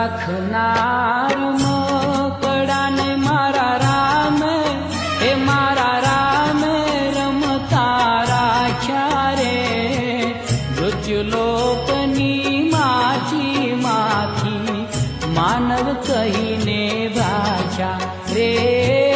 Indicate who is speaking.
Speaker 1: રાખનાર મકડાને મારા રામ એ મારા રામ રમતા રાખ્યા રે મૃત્યુલોકની માથી માનવ કહીને ભાષા રે